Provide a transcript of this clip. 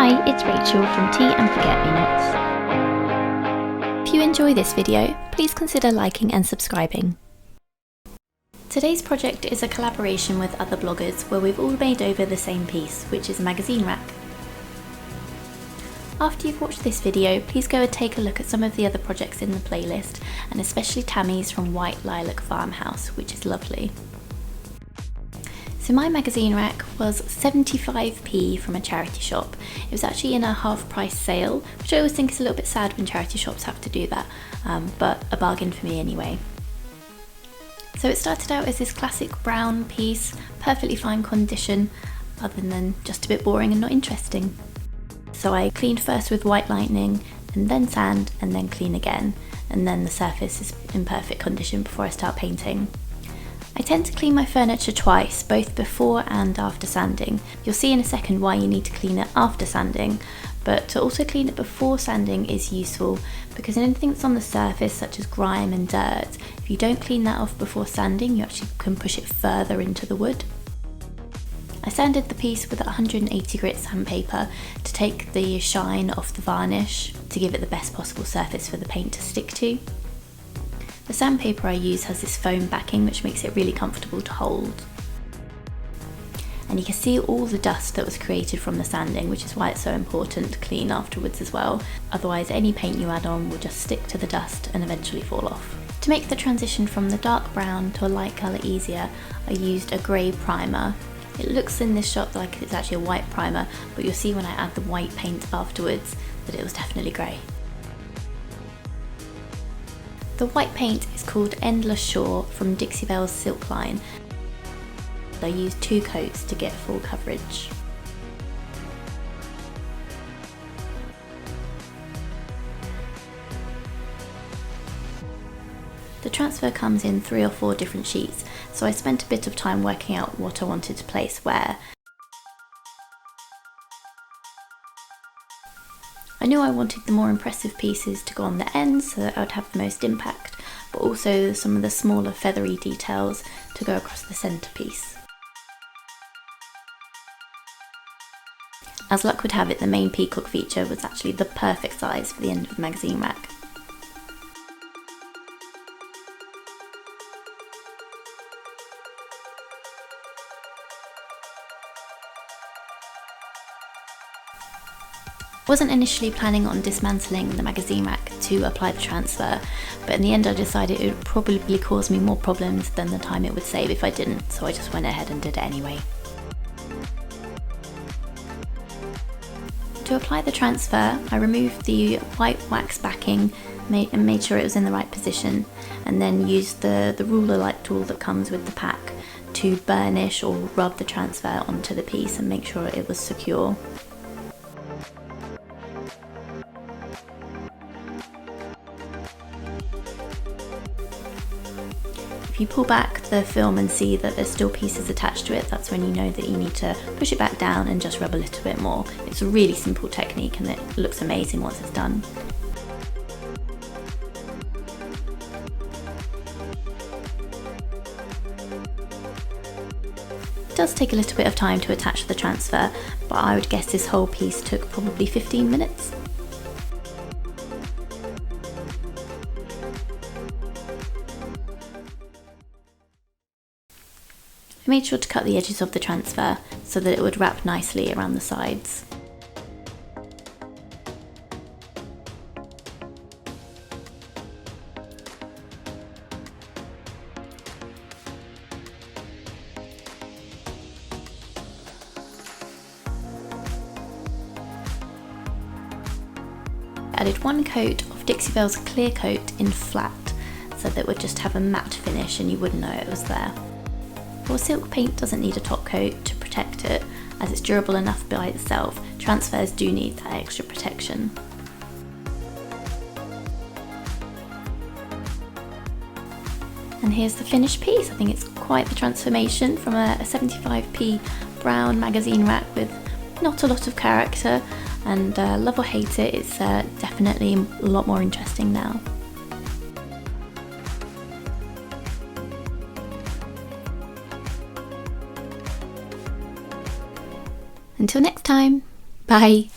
Hi, it's Rachel from Tea and Forget-Me-Nots. If you enjoy this video, please consider liking and subscribing. Today's project is a collaboration with other bloggers where we've all made over the same piece, which is a magazine rack. After you've watched this video, please go and take a look at some of the other projects in the playlist, and especially Tammy's from White Lilac Farmhouse, which is lovely. So my magazine rack was 75p from a charity shop. It was actually in a half price sale, which I always think is a little bit sad when charity shops have to do that, but a bargain for me anyway. So it started out as this classic brown piece, perfectly fine condition, other than just a bit boring and not interesting. So I cleaned first with white lightning, and then sand, and then clean again, and then the surface is in perfect condition before I start painting. I tend to clean my furniture twice, both before and after sanding. You'll see in a second why you need to clean it after sanding, but to also clean it before sanding is useful because anything that's on the surface, such as grime and dirt, if you don't clean that off before sanding, you actually can push it further into the wood. I sanded the piece with 180 grit sandpaper to take the shine off the varnish to give it the best possible surface for the paint to stick to. The sandpaper I use has this foam backing which makes it really comfortable to hold. And you can see all the dust that was created from the sanding, which is why it's so important to clean afterwards as well. Otherwise any paint you add on will just stick to the dust and eventually fall off. To make the transition from the dark brown to a light colour easier, I used a grey primer. It looks in this shot like it's actually a white primer, but you'll see when I add the white paint afterwards that it was definitely grey. The white paint is called Endless Shore from Dixie Belle Silk line. I used 2 coats to get full coverage. The transfer comes in 3 or 4 different sheets, so I spent a bit of time working out what I wanted to place where. I knew I wanted the more impressive pieces to go on the ends so that I would have the most impact, but also some of the smaller feathery details to go across the centrepiece. As luck would have it, the main peacock feature was actually the perfect size for the end of the magazine rack. I wasn't initially planning on dismantling the magazine rack to apply the transfer, but in the end I decided it would probably cause me more problems than the time it would save if I didn't, so I just went ahead and did it anyway. To apply the transfer, I removed the white wax backing and made sure it was in the right position, and then used the ruler-like tool that comes with the pack to burnish or rub the transfer onto the piece and make sure it was secure. If you pull back the film and see that there's still pieces attached to it, that's when you know that you need to push it back down and just rub a little bit more. It's a really simple technique and it looks amazing once it's done. It does take a little bit of time to attach the transfer, but I would guess this whole piece took probably 15 minutes. I made sure to cut the edges of the transfer so that it would wrap nicely around the sides. I added 1 coat of Dixie Belle's clear coat in flat so that it would just have a matte finish and you wouldn't know it was there. While silk paint doesn't need a top coat to protect it, as it's durable enough by itself, transfers do need that extra protection. And here's the finished piece. I think it's quite the transformation from a 75p brown magazine rack with not a lot of character, and love or hate it, it's definitely a lot more interesting now. Until next time, bye!